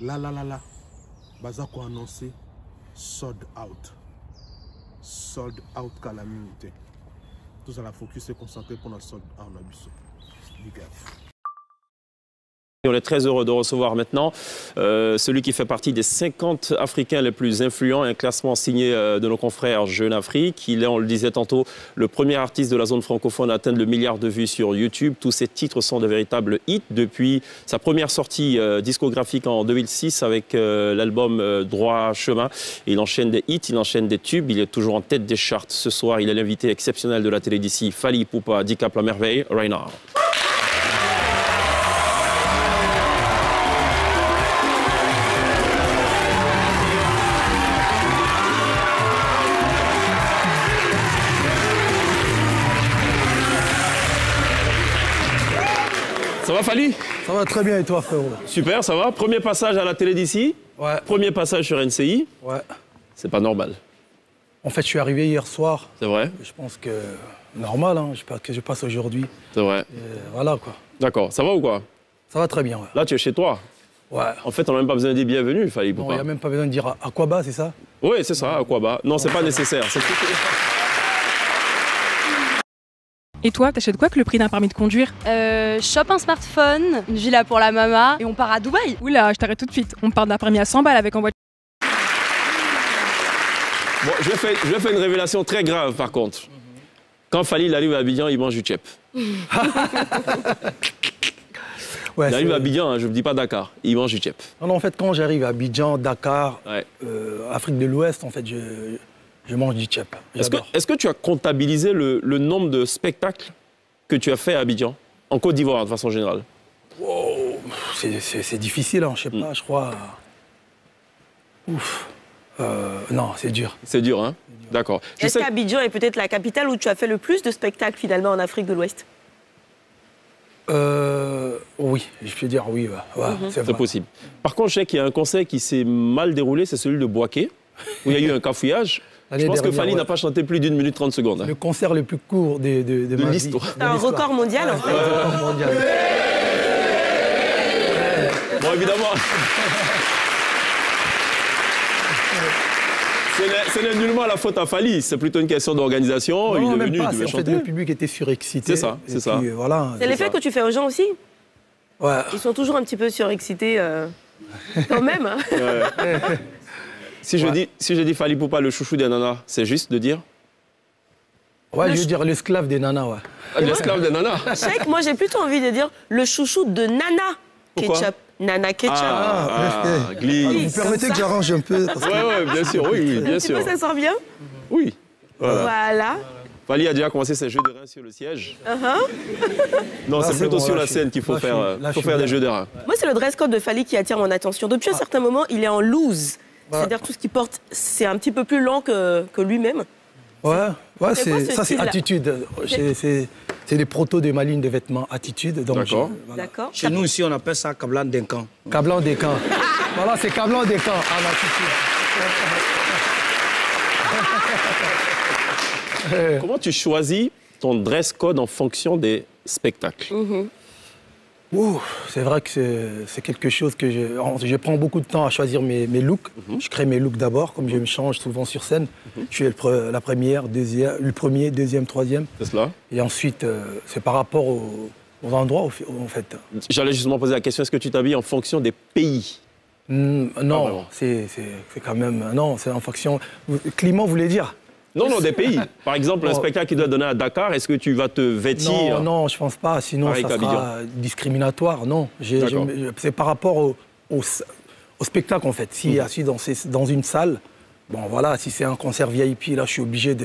Là. Bazako a annoncé sold out. Sold out calamité. Tous à la focus et concentré pour la sold out. Big up. On est très heureux de recevoir maintenant celui qui fait partie des 50 Africains les plus influents, un classement signé de nos confrères Jeune Afrique. Il est, on le disait tantôt, le premier artiste de la zone francophone à atteindre le milliard de vues sur YouTube. Tous ses titres sont de véritables hits depuis sa première sortie discographique en 2006 avec l'album Droit Chemin. Il enchaîne des hits, il enchaîne des tubes, il est toujours en tête des charts. Ce soir, il est l'invité exceptionnel de la télé d'ici, Fally Ipupa, Dicap la merveille, right now. Ça va Fally? Ça va très bien et toi frérot? Super, ça va. Premier passage à la télé d'ici. Ouais. Premier passage sur NCI. Ouais. C'est pas normal. En fait, je suis arrivé hier soir. C'est vrai? Je pense que normal, hein. J'espère que je passe aujourd'hui. C'est vrai. Voilà quoi. D'accord, ça va ou quoi? Ça va très bien, ouais. Là, tu es chez toi? Ouais. En fait, on n'a même pas besoin de dire bienvenue, Fally Ipupa. Non, il n'y a même pas besoin de dire à quoi bas, c'est ça? Oui, c'est ça, à quoi bas. Non, c'est pas nécessaire. Et toi, t'achètes quoi que le prix d'un permis de conduire? Shop un smartphone, une villa pour la mama et on part à Dubaï. Oula, je t'arrête tout de suite. On part d'un permis à 100 balles avec en voiture. Bon, je vais faire une révélation très grave par contre. Quand Fally il arrive à Abidjan, il mange du tchèp. Ouais, il arrive à Abidjan, hein, je ne dis pas Dakar, il mange du tchèp. Non, en fait, quand j'arrive à Abidjan, Dakar, ouais. Afrique de l'Ouest, en fait, je mange du tchèp. Est-ce que tu as comptabilisé le nombre de spectacles que tu as fait à Abidjan, en Côte d'Ivoire de façon générale? Wow, c'est difficile, hein, je sais pas, je crois. Ouf. Non, c'est dur. C'est dur, hein? D'accord. Est-ce qu'Abidjan est peut-être la capitale où tu as fait le plus de spectacles finalement en Afrique de l'Ouest? Oui, je peux dire oui. Ouais, c'est possible. Par contre, je sais qu'il y a un concert qui s'est mal déroulé, c'est celui de Boaké, où il y a eu un cafouillage. Je pense que Fally n'a pas chanté plus d'1 minute 30 secondes. Le concert le plus court de ma vie. l'histoire. C'est un record mondial, en fait. Un record mondial. Bon, évidemment. Ce n'est nullement la faute à Fally, c'est plutôt une question d'organisation. Il est venu, il devait en chanter. fait, le public était surexcité. C'est ça, c'est ça. Voilà, C'est l'effet que tu fais aux gens aussi. Ouais. Ils sont toujours un petit peu surexcités quand même. Hein. Si je dis Fally Poupa, le chouchou des nanas, c'est juste de dire Ouais, je veux dire l'esclave des nanas, ouais. l'esclave des nanas. Cheikh, moi j'ai plutôt envie de dire le chouchou de Nana Pourquoi? Ketchup. Nana Ketchup. Glisse. Vous permettez que j'arrange un peu parce que... Ouais, bien sûr, oui, bien Un sûr. petit peu, ça sort bien. Oui. Voilà. Fally a déjà commencé ses jeux de reins sur le siège. Non, Là, c'est c'est plutôt bon, sur là, la je scène suis- qu'il faut là, je faire, suis- là, je suis des bien. jeux de reins. Moi, c'est le dress code de Fally qui attire mon attention. Depuis un certain moment, il est en loose. Ouais. C'est-à-dire tout ce qu'il porte, c'est un petit peu plus lent que lui-même. Ouais, C'est quoi ça ce c'est style-là? attitude. C'est des protos de ma ligne de vêtements attitude. donc D'accord. voilà. D'accord. Chez nous, ici, on appelle ça Kablan Denkan. Kablan des camps. Voilà, c'est Kablan des camps en attitude. Comment tu choisis ton dress code en fonction des spectacles? Ouh, c'est vrai que c'est quelque chose que je prends beaucoup de temps à choisir mes looks. Je crée mes looks d'abord, comme je me change souvent sur scène. Je suis la première, le premier, deuxième, troisième. C'est cela? Et ensuite, c'est par rapport aux endroits, en fait. J'allais justement poser la question, est-ce que tu t'habilles en fonction des pays? Non, vraiment. c'est quand même... Non, c'est en fonction... Climat, vous voulez dire? Non, des pays. Par exemple, un spectacle qui doit donner à Dakar, est-ce que tu vas te vêtir? Non, je pense pas. Sinon, Pareil ça qu'Abidjan. sera discriminatoire. Non, D'accord. c'est par rapport au spectacle, en fait. Si assis dans une salle, bon, voilà, si c'est un concert VIP, là, je suis obligé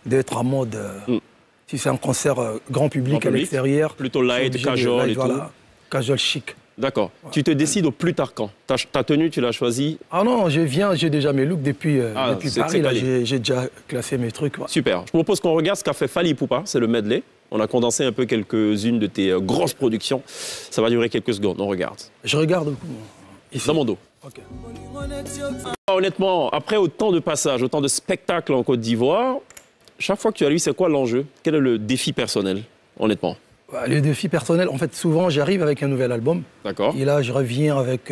d'être en mode... Si c'est un concert grand public à l'extérieur... Plutôt light, je suis obligé casual et voilà, tout. Casual chic. D'accord. Tu te décides au plus tard quand? Ta tenue, tu l'as choisie? Ah non, j'ai déjà mes looks depuis c'est Paris. Là, calé. j'ai déjà classé mes trucs. Ouais. Super. Je propose qu'on regarde ce qu'a fait Fally Poupa, c'est le medley. On a condensé un peu quelques-unes de tes grosses productions. Ça va durer quelques secondes, on regarde. Je regarde beaucoup. Ici. Dans mon dos. Ok. Honnêtement, après autant de passages, autant de spectacles en Côte d'Ivoire, chaque fois que tu as lu, c'est quoi l'enjeu? Quel est le défi personnel, honnêtement? Les défis personnels, en fait, souvent, j'arrive avec un nouvel album. D'accord. Et là, je reviens avec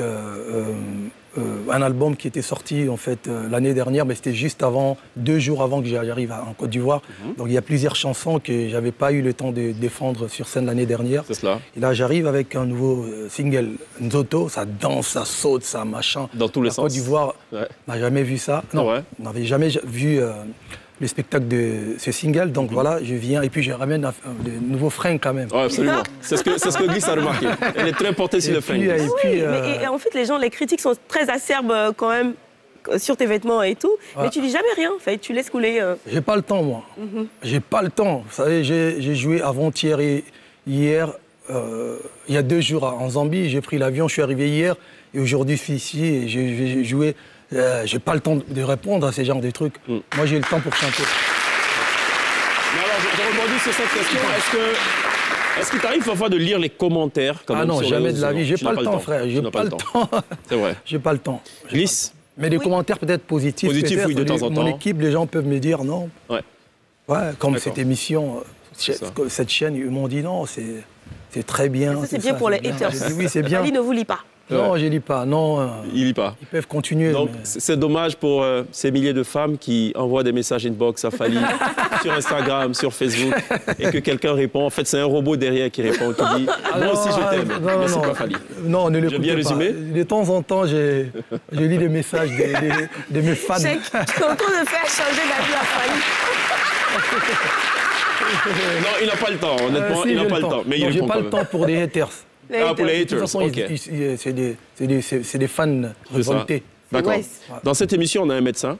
un album qui était sorti, en fait, l'année dernière, mais c'était juste avant, 2 jours avant que j'arrive en Côte d'Ivoire. Donc, il y a plusieurs chansons que j'avais pas eu le temps de défendre sur scène l'année dernière. C'est cela. Et là, j'arrive avec un nouveau single, Nzoto. Ça danse, ça saute, ça machin. Dans tous les sens. La Côte d'Ivoire, Ouais. on n'a jamais vu ça. Non, Ouais. on n'avait jamais vu le spectacle de ce single. Donc voilà, je viens et puis je ramène de nouveaux freins quand même. Ouais, absolument. C'est ce que Glisse a remarqué. Elle est très portée sur le frein. Et puis, Mais en fait, les critiques sont très acerbes quand même sur tes vêtements et tout. Ouais. Mais tu dis jamais rien. En fait, tu laisses couler. J'ai pas le temps, moi. J'ai pas le temps. Vous savez, j'ai joué avant-hier et hier, il y a 2 jours en Zambie. J'ai pris l'avion, je suis arrivé hier. Et aujourd'hui, je suis ici et j'ai joué. J'ai pas le temps de répondre à ces genres de trucs. Moi, j'ai le temps pour chanter. Mais alors, je rebondis sur cette question. Est-ce qu'il t'arrive parfois de lire les commentaires quand Ah même non, sur les jamais réseaux de la sociaux? vie. J'ai Tu pas n'as le temps, frère. Tu J'ai n'as pas le temps. C'est vrai. J'ai pas le temps. Glisse. Mais des commentaires peut-être positifs. Positifs, peut-être. oui, de temps en Mon temps. équipe, les gens peuvent me dire non. Ouais. Ouais, comme D'accord. cette émission, ça. cette chaîne, ils m'ont dit non, c'est très bien. Ça, c'est bien pour les haters. J'ai dit oui, c'est bien. Fally ne vous lit pas. Non, je lis pas. Non, Il lit pas. ils peuvent continuer. Donc, mais- c'est dommage pour ces milliers de femmes qui envoient des messages inbox à Fally sur Instagram, sur Facebook, et que quelqu'un répond. En fait, c'est un robot derrière qui répond, qui dit « Moi aussi, je t'aime », mais c'est pas Fally. Non, ne J'ai l'écoutez bien pas. résumé. De temps en temps, je lis des messages de mes fans. Cheikh, tu es en train de faire changer d'avis à Fally. Non, il n'a pas le temps, honnêtement, Si, il n'a j'ai pas le temps. Mais il Non, j'ai répond pas quand le même. temps pour des haters. Les Ah, pour les De toute haters, façon, ok. c'est des fans C'est ça. révoltés. D'accord. Ouais. Dans cette émission, on a un médecin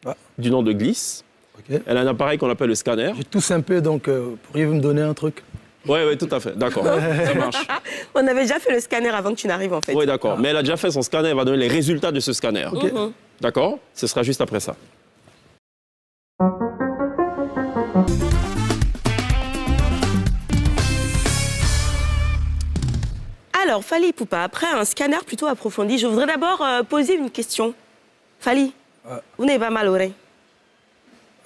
Ouais. du nom de Glisse. Ok. Elle a un appareil qu'on appelle le scanner. Je tousse un peu, donc pourriez-vous me donner un truc? Oui, tout à fait. D'accord, ça marche. On avait déjà fait le scanner avant que tu n'arrives en fait. Oui, d'accord. Mais elle a déjà fait son scanner, elle va donner les résultats de ce scanner. D'accord? Ce sera juste après ça. Alors, Fally Poupa, après un scanner plutôt approfondi, je voudrais d'abord poser une question. Fally, vous n'avez pas mal au rein?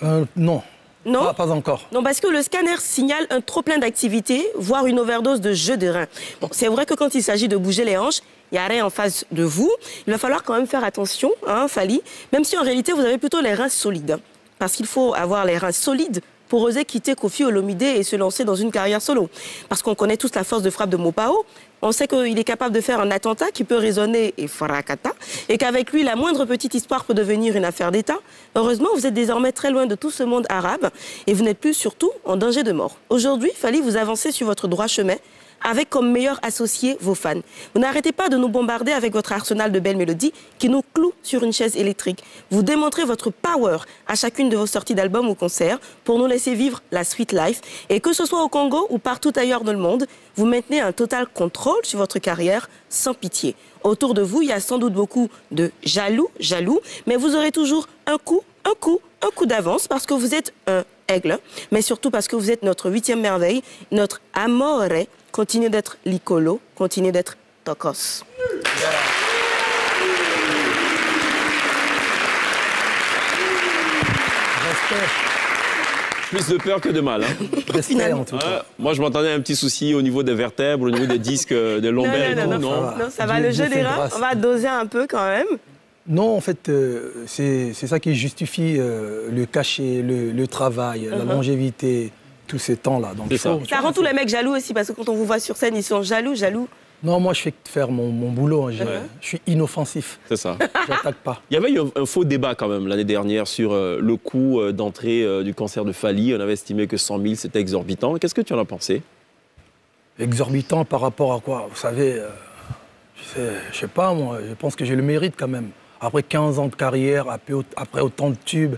Non. Non, pas encore. Non, parce que le scanner signale un trop-plein d'activité, voire une overdose de jeu de rein. Bon, c'est vrai que quand il s'agit de bouger les hanches, il n'y a rien en face de vous. Il va falloir quand même faire attention, hein, Fally, même si en réalité vous avez plutôt les reins solides. Parce qu'il faut avoir les reins solides pour oser quitter Koffi Olomide et se lancer dans une carrière solo. Parce qu'on connaît tous la force de frappe de Mopao. On sait qu'il est capable de faire un attentat qui peut résonner et fracata, et qu'avec lui, la moindre petite histoire peut devenir une affaire d'État. Heureusement, vous êtes désormais très loin de tout ce monde arabe et vous n'êtes plus surtout en danger de mort. Aujourd'hui, Fally, vous avancez sur votre droit chemin avec comme meilleur associé vos fans. Vous n'arrêtez pas de nous bombarder avec votre arsenal de belles mélodies qui nous cloue sur une chaise électrique. Vous démontrez votre power à chacune de vos sorties d'albums ou concerts pour nous laisser vivre la sweet life. Et que ce soit au Congo ou partout ailleurs dans le monde, vous maintenez un total contrôle sur votre carrière sans pitié. Autour de vous, il y a sans doute beaucoup de jaloux, mais vous aurez toujours un coup d'avance parce que vous êtes un aigle, mais surtout parce que vous êtes notre 8e merveille, notre amore. Continuez d'être l'icolo, continuez d'être tokos. Plus de peur que de mal. Hein. Respect, en tout cas. Moi, je m'entendais un petit souci au niveau des vertèbres, au niveau des disques, des lombaires et tout. Non, ça va, le jeu des reins, on va doser un peu quand même. Non, en fait, c'est ça qui justifie le cachet, le travail, la longévité, tous ces temps-là. Donc, ça rend tous les mecs jaloux aussi, parce que quand on vous voit sur scène, ils sont jaloux. Non, moi, je fais faire mon boulot. Je suis inoffensif. C'est ça. Je n'attaque pas. Il y avait eu un faux débat quand même l'année dernière sur le coût d'entrée du concert de Fally. On avait estimé que 100 000, c'était exorbitant. Qu'est-ce que tu en as pensé? Exorbitant par rapport à quoi? Vous savez, je sais pas, moi, je pense que j'ai le mérite quand même. Après 15 ans de carrière, après autant de tubes,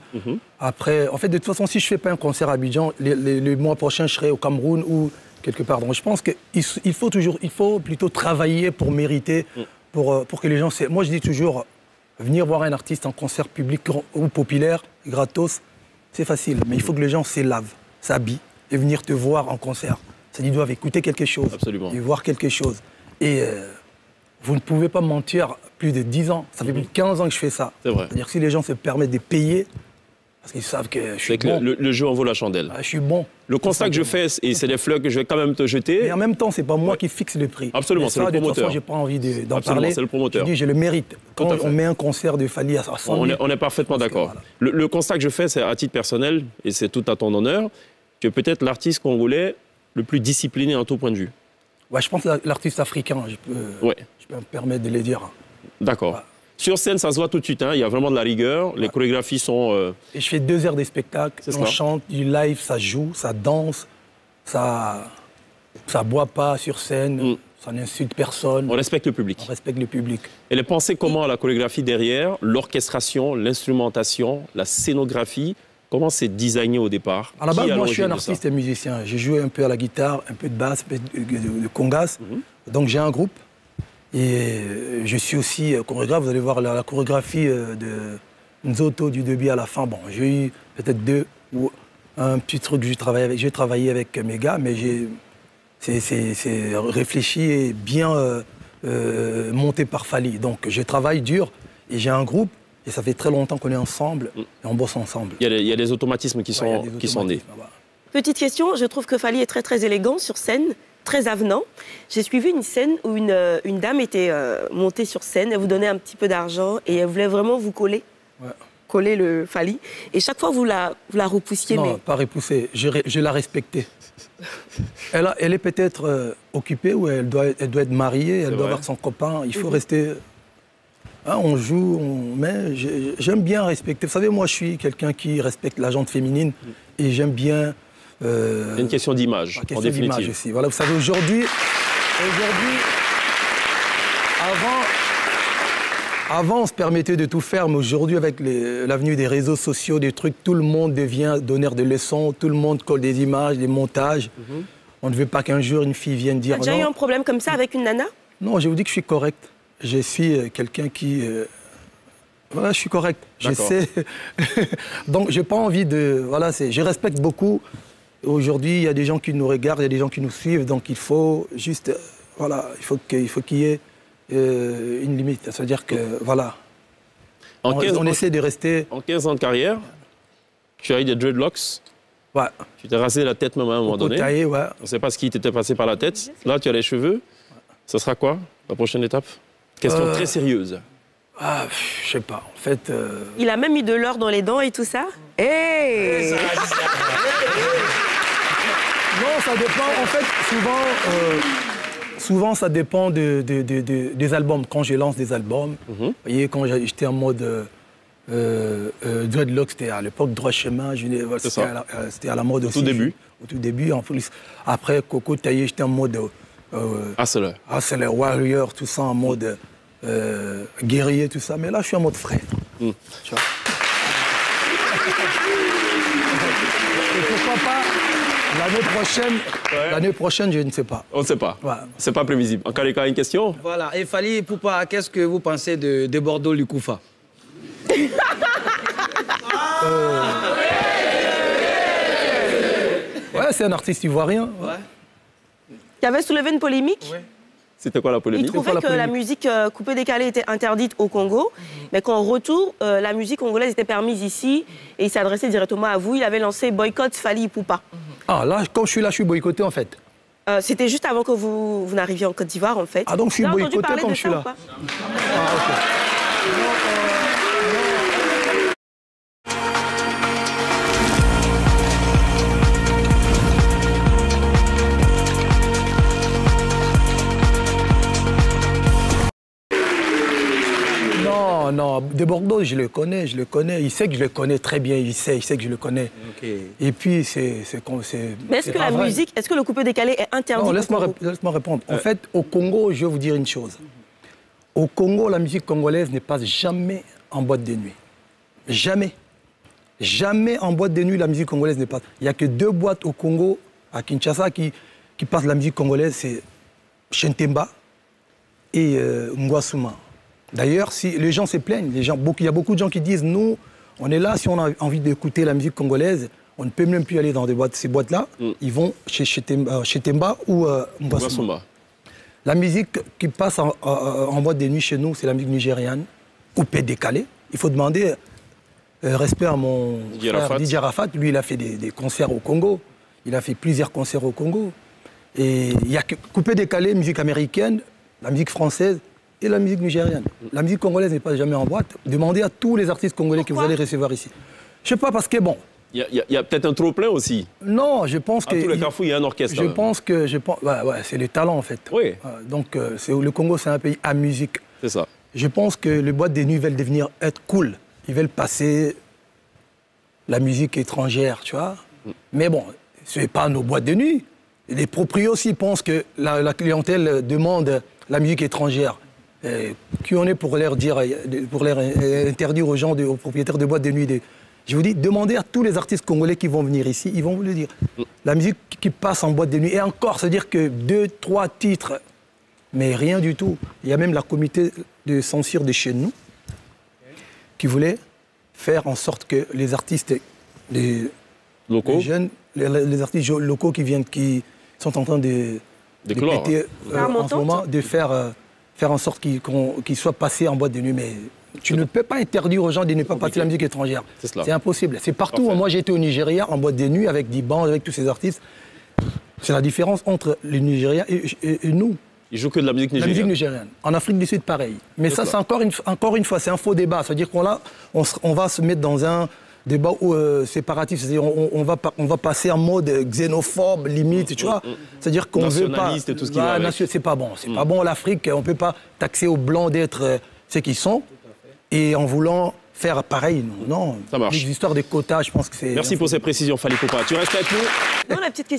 après... En fait, de toute façon, si je ne fais pas un concert à Abidjan, le mois prochain, je serai au Cameroun ou quelque part. Donc je pense qu'il faut plutôt travailler pour mériter, pour que les gens... Moi, je dis toujours, venir voir un artiste en concert public ou populaire, gratos, c'est facile. Mais il faut que les gens s'élavent, s'habillent et venir te voir en concert. C'est-à-dire qu'ils doivent écouter quelque chose, et voir quelque chose. Et... vous ne pouvez pas mentir plus de 10 ans. Ça fait plus de 15 ans que je fais ça. C'est vrai. C'est-à-dire que si les gens se permettent de payer, parce qu'ils savent que je suis bon. Le jeu en vaut la chandelle. Je suis bon. Le constat que je fais, et c'est des fleurs que je vais quand même te jeter. Mais en même temps, ce n'est pas moi qui fixe le prix. Absolument, c'est le promoteur. De toute façon, je n'ai pas envie d'en parler. C'est le promoteur. Je dis, j'ai le mérite. Quand on met un concert de Fally à 100 000... On est parfaitement d'accord. Voilà. Le constat que je fais, c'est à titre personnel, et c'est tout à ton honneur, que peut-être l'artiste congolais le plus discipliné en tout point de vue. Ouais, je pense que l'artiste africain, je peux me permettre de le dire. D'accord. Ouais. Sur scène, ça se voit tout de suite, hein. Il y a vraiment de la rigueur, les chorégraphies sont... Et je fais 2 heures de spectacle, on chante, du live, ça joue, ça danse, ça boit pas sur scène, ça n'insulte personne. On respecte le public. On respecte le public. Et les pensées comment la chorégraphie derrière, l'orchestration, l'instrumentation, la scénographie, comment c'est designé au départ? À la base, moi, je suis un artiste et musicien. J'ai joué un peu à la guitare, un peu de basse, un peu de congas. Donc, j'ai un groupe. Et je suis aussi chorégraphe. Vous allez voir la chorégraphie de Nzoto du début à la fin. Bon, j'ai eu peut-être 2 ou un petit truc que j'ai travaillé avec mes gars, mais c'est réfléchi et bien monté par Fally. Donc, je travaille dur et j'ai un groupe. Et ça fait très longtemps qu'on est ensemble et on bosse ensemble. Il y a des automatismes qui sont nés. Petite question, je trouve que Fally est très très élégant sur scène, très avenant. J'ai suivi une scène où une dame était montée sur scène, elle vous donnait un petit peu d'argent et elle voulait vraiment vous coller. Coller le Fally. Et chaque fois, vous la repoussiez. Non, pas repousser, je la respectais. Elle est peut-être occupée ou elle doit être mariée, elle doit avoir son copain. Il faut rester... Hein, on joue, mais j'aime bien respecter. Vous savez, moi, je suis quelqu'un qui respecte la gente féminine et j'aime bien... C'est une question d'image, en définitive. Aussi. Voilà, vous savez, aujourd'hui, avant, on se permettait de tout faire, mais aujourd'hui, avec l'avenue des réseaux sociaux, des trucs, tout le monde devient donneur de leçons, tout le monde colle des images, des montages. On ne veut pas qu'un jour, une fille vienne dire... Tu as déjà eu un problème comme ça avec une nana? Non, je vous dis que je suis correct. Je suis quelqu'un qui... Voilà, je suis correct. Je sais. Donc, je n'ai pas envie de... Voilà, je respecte beaucoup. Aujourd'hui, il y a des gens qui nous regardent, il y a des gens qui nous suivent. Donc, il faut juste... Voilà, il faut qu'il y ait une limite. C'est-à-dire que, voilà, on essaie de rester... En 15 ans de carrière, Tu as eu des dreadlocks. Ouais. Tu t'es rasé la tête même à un moment donné. Taillé, ouais. On ne sait pas ce qui t'était passé par la tête. Là, tu as les cheveux. Ce sera quoi, la prochaine étape? Question très sérieuse. Ah, je sais pas. En fait... Il a même mis de l'or dans les dents et tout ça. Hey Non, ça dépend. En fait, souvent ça dépend des albums. Quand je lance des albums, vous voyez, quand j'étais en mode dreadlock, c'était à l'époque droit chemin. C'était à la mode aussi. Au tout début. Au tout début, en plus. Après, Coco taillé, j'étais en mode... Hustler. Hustler, warrior, tout ça, en mode guerrier, tout ça. Mais là, je suis en mode frère. Tu vois. Et pourquoi pas l'année prochaine, je ne sais pas. On ne sait pas. Ouais. C'est pas prévisible. En cas, une question? Voilà. Et Fally Ipupa, qu'est-ce que vous pensez de Bordeaux Lukufa? Ouais, c'est un artiste ivoirien. Ouais. Qui avait soulevé une polémique. Ouais. C'était quoi la polémique? Il trouvait que la musique coupée-décalée était interdite au Congo, mais qu'en retour, la musique congolaise était permise ici, et il s'adressait directement à vous. Il avait lancé boycott Fally Ipupa. Ah, là, quand je suis là, je suis boycotté, en fait. C'était juste avant que vous n'arriviez en Côte d'Ivoire, en fait. Ah, donc je suis boycotté quand je suis là. Ah, ok. Non, de Bordeaux, je le connais. Il sait que je le connais très bien, il sait que je le connais. Okay. Et puis, c'est... Mais est-ce que la musique, est-ce que le coupé-décalé est interdit? Non, laisse-moi répondre. En fait, au Congo, je vais vous dire une chose. Au Congo, la musique congolaise ne passe jamais en boîte de nuit. Jamais. Jamais en boîte de nuit, la musique congolaise ne passe. Il n'y a que 2 boîtes au Congo, à Kinshasa, qui passent la musique congolaise, c'est Chentemba et Ngwasuma. D'ailleurs, si les gens se plaignent, il y a beaucoup de gens qui disent, nous, on est là, si on a envie d'écouter la musique congolaise, on ne peut même plus aller dans ces boîtes-là. Ils vont chez Temba ou Ngwasuma. La musique qui passe en boîte de nuit chez nous, c'est la musique nigériane, coupée décalée. Il faut demander respect à mon frère Didier Arafat. Lui, il a fait des concerts au Congo. Il a fait plusieurs concerts au Congo. Et il y a coupé décalé, musique américaine, la musique française, et la musique nigériane. La musique congolaise n'est pas jamais en boîte. Demandez à tous les artistes congolais que vous allez recevoir ici. Je ne sais pas, parce que bon... Il y a peut-être un trop-plein aussi. Non, je pense que... À tous les carrefours, il y a un orchestre. Je pense que... Ouais, c'est les talents, en fait. Oui. Donc, le Congo, c'est un pays à musique. C'est ça. Je pense que les boîtes de nuit veulent devenir être cool. Ils veulent passer la musique étrangère, tu vois. Mais bon, ce n'est pas nos boîtes de nuit. Les proprios aussi pensent que la clientèle demande la musique étrangère. Qui on est pour leur interdire aux gens, aux propriétaires de boîtes de nuit. Je vous dis, demandez à tous les artistes congolais qui vont venir ici, ils vont vous le dire. La musique qui passe en boîte de nuit, et encore, c'est-à-dire que 2, 3 titres, mais rien du tout. Il y a même la comité de censure de chez nous qui voulait faire en sorte que les artistes, les jeunes, les artistes locaux qui sont en train de péter en ce moment, de faire en sorte qu'ils soient passés en boîte de nuit. Mais tu ne peux pas interdire aux gens de ne pas passer la musique étrangère. C'est impossible. C'est partout. Parfait. Moi, j'ai été au Nigeria en boîte de nuit avec Diban, avec tous ces artistes. C'est la différence entre les Nigériens et nous. Ils jouent que de la musique nigérienne. La musique nigérienne. En Afrique du Sud, pareil. Mais ça, c'est encore une fois, c'est un faux débat. C'est-à-dire qu'on va se mettre dans un débat séparatiste. C'est-à-dire on va passer en mode xénophobe, limite, tu vois. C'est-à-dire qu'on veut pas... Nationaliste et tout ce qui va avec. C'est pas bon. C'est pas bon, l'Afrique. On ne peut pas taxer aux Blancs d'être ce qu'ils sont. Et en voulant faire pareil, non. Ça marche. Les histoires de quotas, je pense que c'est... Merci pour ces précisions, Fally Ipupa. Tu restes avec nous. Non, la petite question.